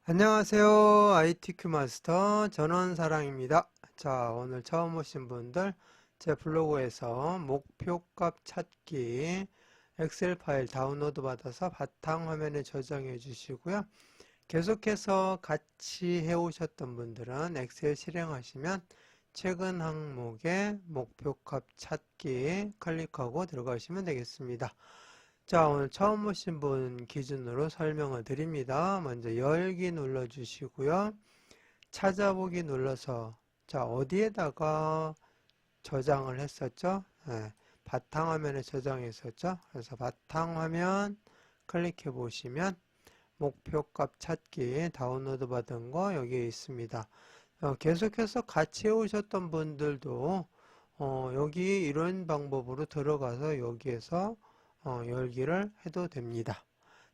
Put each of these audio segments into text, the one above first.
안녕하세요. ITQ 마스터 전원사랑입니다. 자, 오늘 처음 오신 분들 제 블로그에서 목표값 찾기 엑셀 파일 다운로드 받아서 바탕화면에 저장해 주시고요. 계속해서 같이 해오셨던 분들은 엑셀 실행하시면 최근 항목에 목표값 찾기 클릭하고 들어가시면 되겠습니다. 자, 오늘 처음 오신 분 기준으로 설명을 드립니다. 먼저 열기 눌러주시고요. 찾아보기 눌러서 자, 어디에다가 저장을 했었죠? 네, 바탕화면에 저장했었죠? 그래서 바탕화면 클릭해 보시면 목표값 찾기 다운로드 받은 거 여기에 있습니다. 계속해서 같이 오셨던 분들도 여기 이런 방법으로 들어가서 여기에서 열기를 해도 됩니다.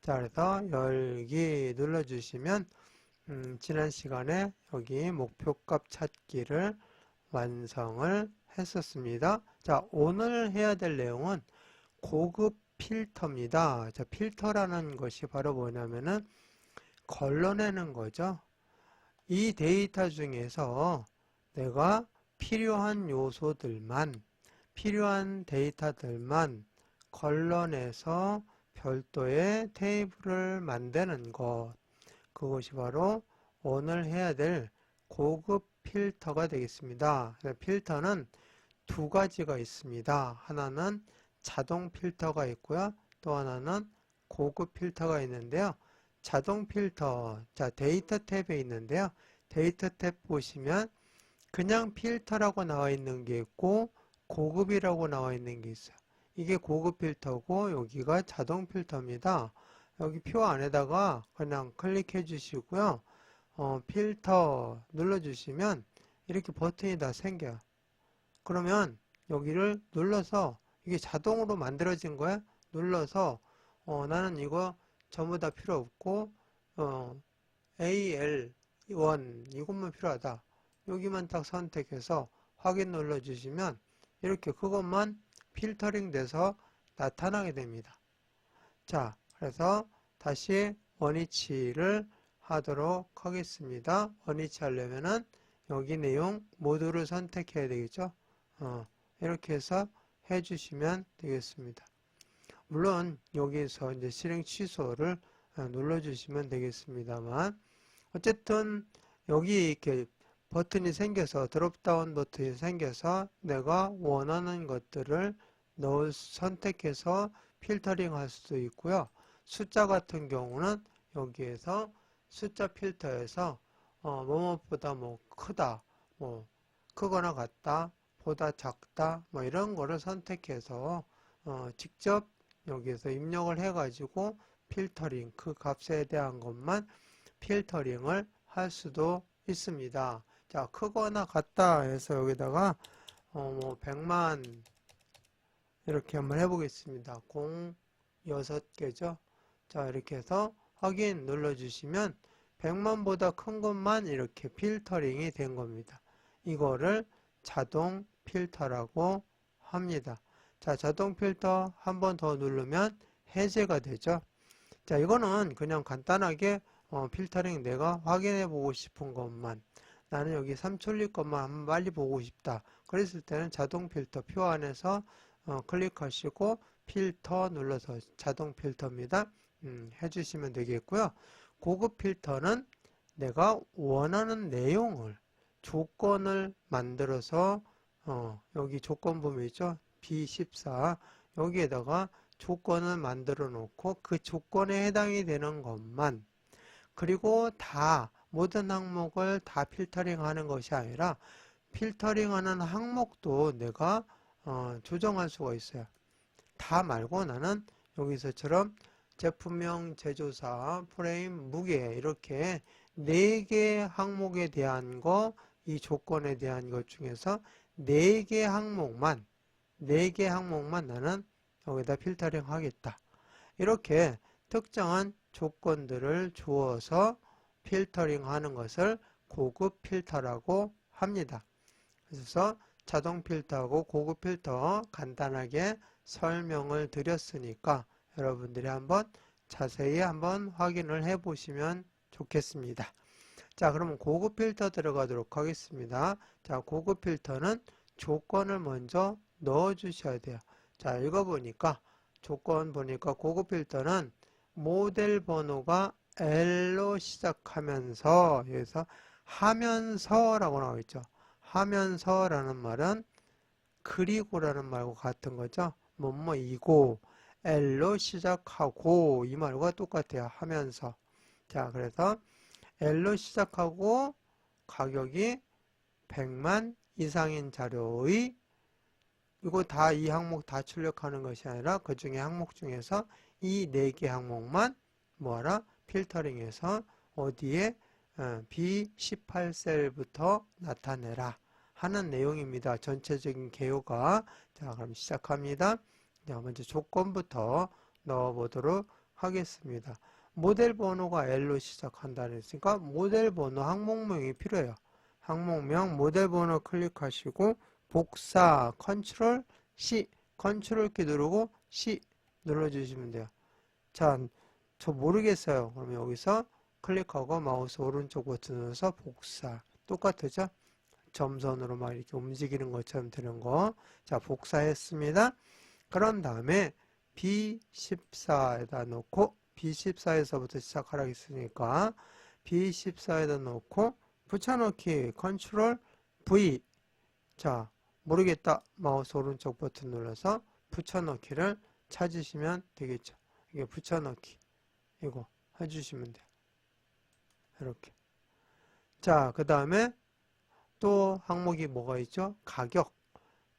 자, 그래서 열기 눌러주시면 지난 시간에 여기 목표값 찾기를 완성을 했었습니다. 자, 오늘 해야 될 내용은 고급 필터입니다. 자, 필터라는 것이 바로 뭐냐면은 걸러내는 거죠. 이 데이터 중에서 내가 필요한 요소들만, 필요한 데이터들만 걸러내서 별도의 테이블을 만드는 것, 그것이 바로 오늘 해야 될 고급 필터가 되겠습니다. 필터는 두 가지가 있습니다. 하나는 자동 필터가 있고요. 또 하나는 고급 필터가 있는데요. 자동 필터, 자, 데이터 탭에 있는데요. 데이터 탭 보시면 그냥 필터라고 나와 있는 게 있고 고급이라고 나와 있는 게 있어요. 이게 고급 필터고 여기가 자동 필터입니다. 여기 표 안에다가 그냥 클릭해 주시고요. 필터 눌러주시면 이렇게 버튼이 다 생겨요. 그러면 여기를 눌러서 이게 자동으로 만들어진 거야. 눌러서 나는 이거 전부 다 필요 없고 AL1 이것만 필요하다. 여기만 딱 선택해서 확인 눌러주시면 이렇게 그것만 필터링 돼서 나타나게 됩니다. 자, 그래서 다시 원위치를 하도록 하겠습니다. 원위치 하려면은 여기 내용 모두를 선택해야 되겠죠. 이렇게 해서 해주시면 되겠습니다. 물론 여기서 이제 실행 취소를 눌러주시면 되겠습니다만 어쨌든 여기 이렇게 버튼이 생겨서 드롭다운 버튼이 생겨서 내가 원하는 것들을 선택해서 필터링 할 수도 있고요. 숫자 같은 경우는 여기에서 숫자 필터에서 뭐뭐보다 뭐 크다, 뭐 크거나 같다, 보다 작다, 뭐 이런 거를 선택해서 직접 여기에서 입력을 해가지고 필터링, 그 값에 대한 것만 필터링을 할 수도 있습니다. 자, 크거나 같다 해서 여기다가 뭐 100만 이렇게 한번 해보겠습니다. 6개죠. 자, 이렇게 해서 확인 눌러주시면 100만보다 큰 것만 이렇게 필터링이 된 겁니다. 이거를 자동 필터라고 합니다. 자, 자동 필터 한 번 더 누르면 해제가 되죠. 자, 이거는 그냥 간단하게 필터링 내가 확인해 보고 싶은 것만, 나는 여기 삼천리 것만 한번 빨리 보고 싶다. 그랬을 때는 자동 필터 표 안에서 클릭하시고 필터 눌러서 자동 필터입니다. 해주시면 되겠고요. 고급 필터는 내가 원하는 내용을, 조건을 만들어서 여기 조건 부분 있죠? B14 여기에다가 조건을 만들어 놓고 그 조건에 해당이 되는 것만, 그리고 다 모든 항목을 다 필터링 하는 것이 아니라 필터링 하는 항목도 내가 조정할 수가 있어요. 다 말고 나는 여기서처럼 제품명, 제조사, 프레임, 무게 이렇게 4개 항목에 대한 거, 이 조건에 대한 것 중에서 4개 항목만 4개 항목만 나는 여기다 필터링 하겠다. 이렇게 특정한 조건들을 주어서 필터링 하는 것을 고급 필터라고 합니다. 그래서 자동 필터하고 고급 필터 간단하게 설명을 드렸으니까 여러분들이 한번 자세히 한번 확인을 해 보시면 좋겠습니다. 자, 그러면 고급 필터 들어가도록 하겠습니다. 자, 고급 필터는 조건을 먼저 넣어 주셔야 돼요. 자, 읽어보니까 조건 보니까 고급 필터는 모델 번호가 L로 시작하면서, 여기서 하면서라고 나와 있죠. 하면서라는 말은 그리고라는 말과 같은 거죠. 뭐뭐이고 L로 시작하고 이 말과 똑같아요. 하면서. 자, 그래서 L로 시작하고 가격이 100만 이상인 자료의, 이거 다 이 항목 다 출력하는 것이 아니라 그 중에 항목 중에서 이 4개 항목만 뭐하라? 필터링해서 어디에 B18셀부터 나타내라 하는 내용입니다. 전체적인 개요가. 자, 그럼 시작합니다. 자, 먼저 조건부터 넣어보도록 하겠습니다. 모델 번호가 L로 시작한다는 했으니까 모델 번호 항목명이 필요해요. 항목명 모델 번호 클릭하시고 복사 컨트롤 C, 컨트롤 키 누르고 C 눌러주시면 돼요. 자, 저 모르겠어요. 그럼 여기서 클릭하고 마우스 오른쪽 버튼 눌러서 복사. 똑같죠? 점선으로 막 이렇게 움직이는 것처럼 되는 거. 자, 복사했습니다. 그런 다음에 B14에다 놓고, B14에서부터 시작하라고 했으니까 B14에다 놓고 붙여넣기 컨트롤 V. 자, 모르겠다. 마우스 오른쪽 버튼 눌러서 붙여넣기를 찾으시면 되겠죠. 이게 붙여넣기. 이거 해주시면 돼요. 이렇게. 자, 그 다음에 또 항목이 뭐가 있죠? 가격.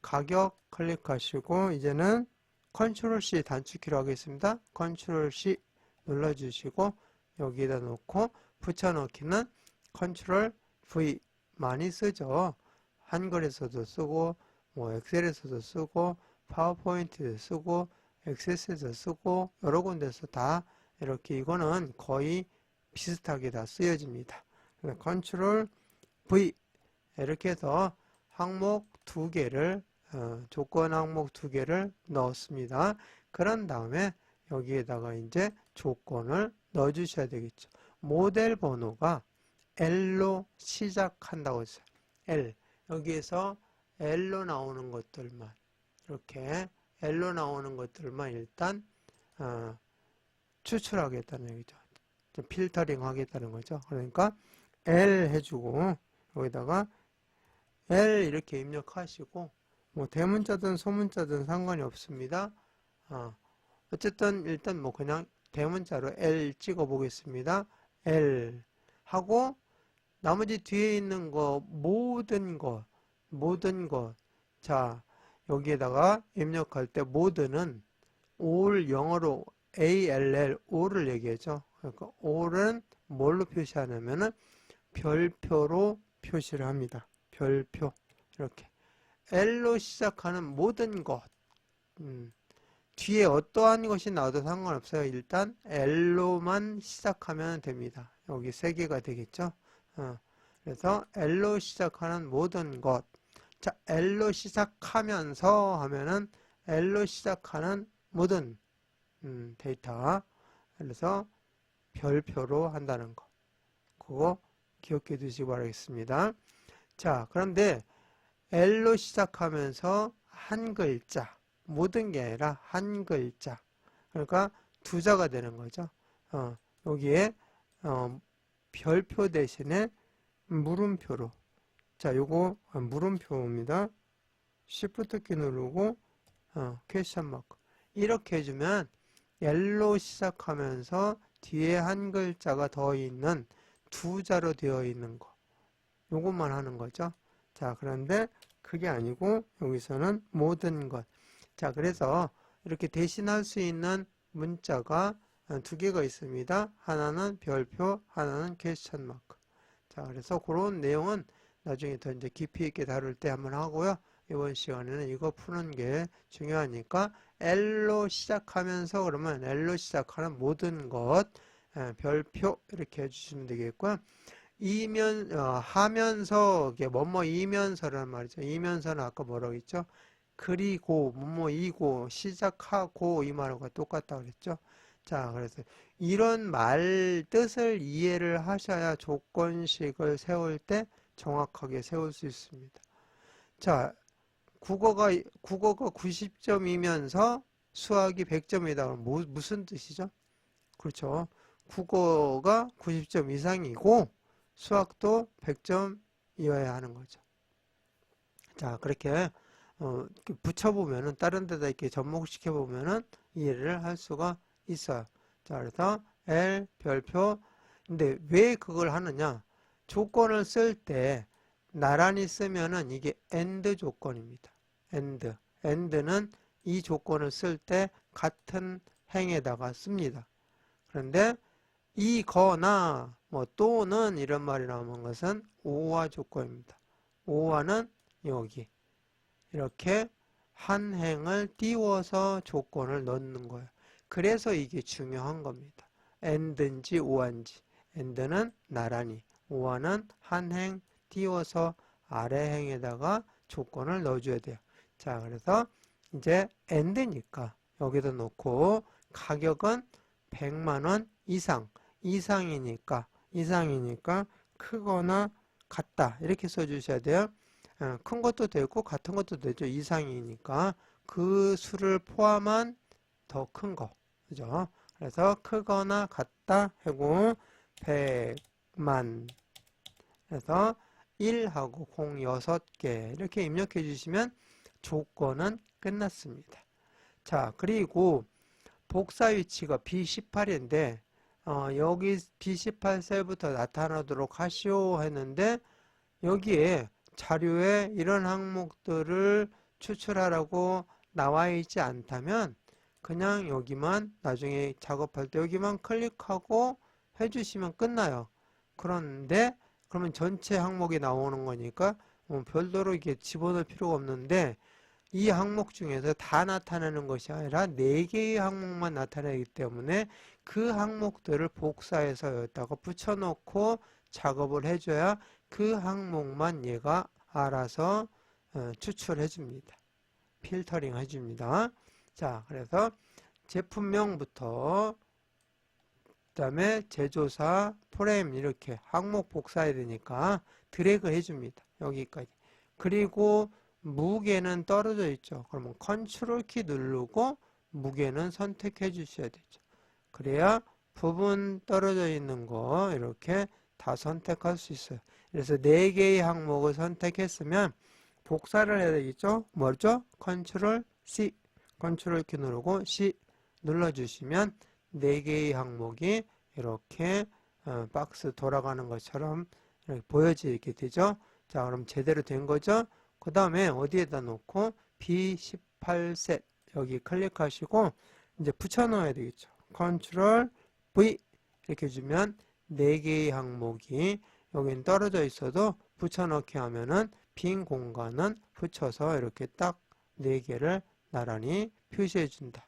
가격 클릭하시고 이제는 컨트롤 C 단축키로 하겠습니다. 컨트롤 C 눌러주시고 여기에다 놓고 붙여넣기는 컨트롤 V 많이 쓰죠. 한글에서도 쓰고 뭐 엑셀에서도 쓰고 파워포인트에도 쓰고 액세스에서 쓰고 여러 군데서 다 이렇게 이거는 거의 비슷하게 다 쓰여집니다. 컨트롤 V 이렇게 해서 항목 2개를 조건 항목 2개를 넣었습니다. 그런 다음에 여기에다가 이제 조건을 넣어 주셔야 되겠죠. 모델 번호가 L로 시작한다고 했어요. L. 여기에서 L로 나오는 것들만 이렇게 L로 나오는 것들만 일단 추출하겠다는 얘기죠. 필터링 하겠다는 거죠. 그러니까 L 해주고 여기다가 L 이렇게 입력하시고 뭐 대문자든 소문자든 상관이 없습니다. 어쨌든 일단 뭐 그냥 대문자로 L 찍어 보겠습니다. L 하고 나머지 뒤에 있는 거 모든 것 자, 여기에다가 입력할 때 모든은 all 영어로 ALL all을 얘기하죠. 그러니까 all은 뭘로 표시하냐면은 별표로 표시를 합니다. 별표 이렇게 L로 시작하는 모든 것 뒤에 어떠한 것이 나와도 상관없어요. 일단 L로만 시작하면 됩니다. 여기 3개가 되겠죠. 그래서 L로 시작하는 모든 것. 자, L로 시작하면서 하면은 L로 시작하는 모든 데이터. 그래서 별표로 한다는 거. 그거 기억해 두시기 바라겠습니다. 자, 그런데 L로 시작하면서 한 글자, 모든 게 아니라 한 글자. 그러니까 2자가 되는 거죠. 여기에 별표 대신에 물음표로. 자, 요거 물음표입니다. Shift 키 누르고 퀘스천 마크. 이렇게 해주면 L로 시작하면서 뒤에 한 글자가 더 있는 2자로 되어 있는 거. 요것만 하는 거죠. 자, 그런데 그게 아니고 여기서는 모든 것. 자, 그래서 이렇게 대신할 수 있는 문자가 2개가 있습니다. 하나는 별표, 하나는 퀘스천 마크. 자, 그래서 그런 내용은 나중에 더 이제 깊이 있게 다룰 때 한번 하고요. 이번 시간에는 이거 푸는 게 중요하니까 L로 시작하면서 그러면 L로 시작하는 모든 것 별표 이렇게 해주시면 되겠고요. 하면서 뭐뭐 이면서라는 말이죠. 이면서는 아까 뭐라고 했죠? 그리고 뭐뭐이고 시작하고 이 말과 똑같다고 그랬죠. 자, 그래서 이런 말 뜻을 이해를 하셔야 조건식을 세울 때 정확하게 세울 수 있습니다. 자, 국어가 90점이면서 수학이 100점이다. 그럼 무슨 뜻이죠? 그렇죠. 국어가 90점 이상이고 수학도 100점이어야 하는 거죠. 자, 그렇게 이렇게 붙여보면은 다른 데다 이렇게 접목시켜 보면은 이해를 할 수가 있어요. 자, 그래서 L 별표. 근데 왜 그걸 하느냐? 조건을 쓸 때 나란히 쓰면은 이게 AND 조건입니다. AND. AND는 이 조건을 쓸 때 같은 행에다가 씁니다. 그런데 이거나 뭐 또는 이런 말이 나오는 것은 오화 조건입니다. 오화는 여기 이렇게 한 행을 띄워서 조건을 넣는 거예요. 그래서 이게 중요한 겁니다. AND인지 OR인지. AND는 나란히, OR는 한 행 띄워서 아래 행에다가 조건을 넣어줘야 돼요. 자, 그래서 이제 AND니까 여기다 놓고 가격은 100만 원 이상이니까 크거나 같다 이렇게 써주셔야 돼요. 큰 것도 되고 같은 것도 되죠. 이상이니까 그 수를 포함한 더 큰 거. 그죠? 그래서 크거나 같다 하고 100만 그래서 1하고 06개 이렇게 입력해 주시면 조건은 끝났습니다. 자, 그리고 복사 위치가 B18인데 여기 B18셀부터 나타나도록 하시오 했는데 여기에 자료에 이런 항목들을 추출하라고 나와 있지 않다면 그냥 여기만 나중에 작업할 때 여기만 클릭하고 해주시면 끝나요. 그런데 그러면 전체 항목이 나오는 거니까 별도로 이게 집어넣을 필요가 없는데 이 항목 중에서 다 나타내는 것이 아니라 4개의 항목만 나타내기 때문에 그 항목들을 복사해서 여기다가 붙여놓고 작업을 해줘야 그 항목만 얘가 알아서 추출해 줍니다. 필터링 해줍니다. 자, 그래서 제품명부터 그다음에 제조사, 프레임 이렇게 항목 복사해야 되니까 드래그 해줍니다. 여기까지. 그리고 무게는 떨어져 있죠. 그러면 컨트롤 키 누르고 무게는 선택해 주셔야 되죠. 그래야 부분 떨어져 있는 거 이렇게 다 선택할 수 있어요. 그래서 4개의 항목을 선택했으면 복사를 해야 되겠죠. 뭐죠? 컨트롤 C 컨트롤 키 누르고 C 눌러주시면 4개의 항목이 이렇게 박스 돌아가는 것처럼 이렇게 보여지게 되죠. 자, 그럼 제대로 된 거죠. 그 다음에 어디에다 놓고 B18셋 여기 클릭하시고 이제 붙여 넣어야 되겠죠. 컨트롤 V 이렇게 주면 4개의 항목이 여기는 떨어져 있어도 붙여 넣기 하면은 빈 공간은 붙여서 이렇게 딱 4개를 나란히 표시해 준다.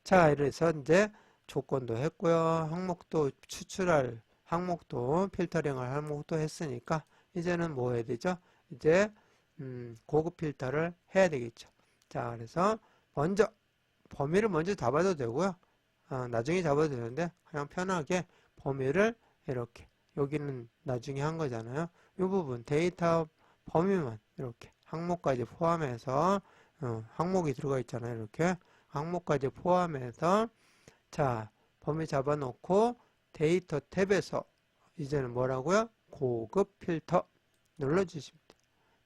자, 이래서 이제 조건도 했고요. 항목도 추출할 항목도 필터링할 항목도 했으니까 이제는 뭐 해야 되죠? 이제 고급 필터를 해야 되겠죠. 자, 그래서 먼저 범위를 먼저 잡아도 되고요. 나중에 잡아도 되는데 그냥 편하게 범위를 이렇게 여기는 나중에 한 거잖아요. 이 부분 데이터 범위만 이렇게 항목까지 포함해서 항목이 들어가 있잖아요. 이렇게 항목까지 포함해서 자, 범위 잡아놓고 데이터 탭에서 이제는 뭐라고요? 고급 필터 눌러주십니다.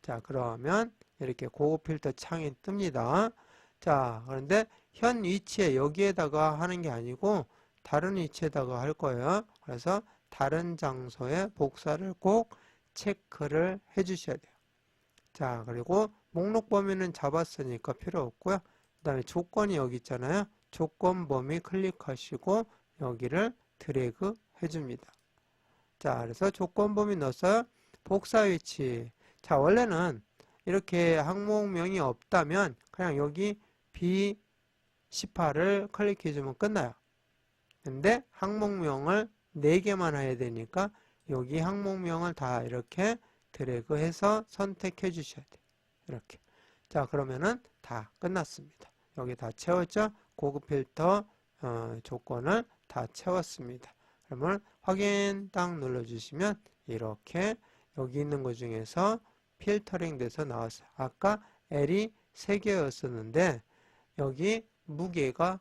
자, 그러면 이렇게 고급 필터 창이 뜹니다. 자, 그런데 현 위치에 여기에다가 하는 게 아니고 다른 위치에다가 할 거예요. 그래서 다른 장소에 복사를 꼭 체크를 해 주셔야 돼요. 자, 그리고 목록 범위는 잡았으니까 필요 없고요. 그 다음에 조건이 여기 있잖아요. 조건 범위 클릭하시고 여기를 드래그 해줍니다. 자, 그래서 조건 범위 넣었어요. 복사 위치. 자, 원래는 이렇게 항목명이 없다면 그냥 여기 B18을 클릭해주면 끝나요. 근데 항목명을 4개만 해야 되니까 여기 항목명을 다 이렇게 드래그해서 선택해 주셔야 돼요. 이렇게. 자, 그러면은 다 끝났습니다. 여기 다 채웠죠? 고급 필터 조건을 다 채웠습니다. 그러면 확인 딱 눌러주시면 이렇게 여기 있는 것 중에서 필터링 돼서 나왔어요. 아까 L이 3개였었는데 여기 무게가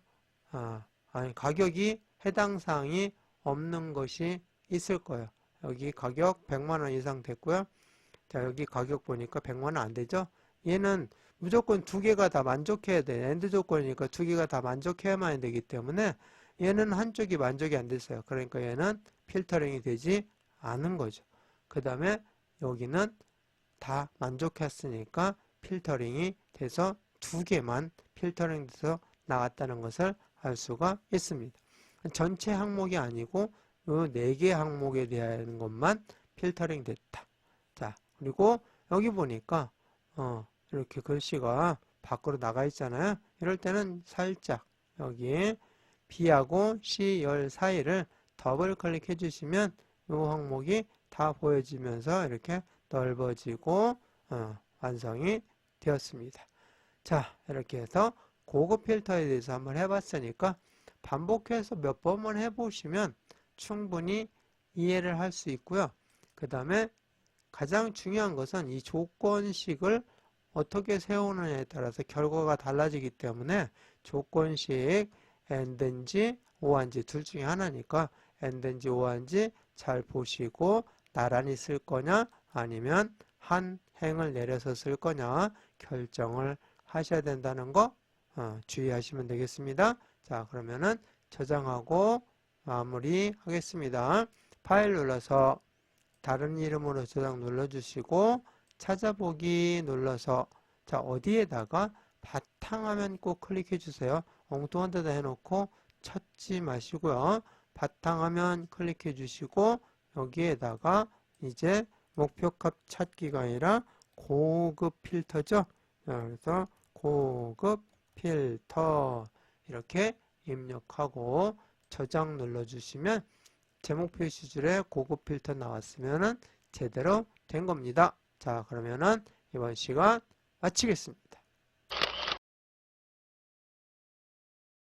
아니 가격이 해당 사항이 없는 것이 있을 거예요. 여기 가격 100만원 이상 됐고요. 자, 여기 가격 보니까 100만원 안 되죠? 얘는 무조건 2개가 다 만족해야 돼. 엔드 조건이니까 2개가 다 만족해야만 되기 때문에 얘는 한쪽이 만족이 안 됐어요. 그러니까 얘는 필터링이 되지 않은 거죠. 그 다음에 여기는 다 만족했으니까 필터링이 돼서 2개만 필터링 돼서 나왔다는 것을 알 수가 있습니다. 전체 항목이 아니고 이 4개 항목에 대한 것만 필터링 됐다. 자, 그리고 여기 보니까 이렇게 글씨가 밖으로 나가 있잖아요. 이럴 때는 살짝 여기에 B하고 C 열 사이를 더블 클릭해 주시면 이 항목이 다 보여지면서 이렇게 넓어지고 완성이 되었습니다. 자, 이렇게 해서 고급 필터에 대해서 한번 해봤으니까 반복해서 몇 번만 해보시면 충분히 이해를 할 수 있고요. 그 다음에 가장 중요한 것은 이 조건식을 어떻게 세우느냐에 따라서 결과가 달라지기 때문에 조건식 AND인지 OR인지 둘 중에 하나니까 AND인지 OR인지 잘 보시고 나란히 쓸 거냐 아니면 한 행을 내려서 쓸 거냐 결정을 하셔야 된다는 거 주의하시면 되겠습니다. 자, 그러면은 저장하고 마무리 하겠습니다. 파일 눌러서 다른 이름으로 저장 눌러주시고 찾아보기 눌러서 자, 어디에다가 바탕화면 꼭 클릭해 주세요. 엉뚱한 데다 해놓고 찾지 마시고요. 바탕화면 클릭해 주시고 여기에다가 이제 목표값 찾기가 아니라 고급 필터죠. 그래서 고급 필터 이렇게 입력하고 저장 눌러주시면 제목 표시줄에 고급 필터 나왔으면 제대로 된 겁니다. 자, 그러면은 이번 시간 마치겠습니다.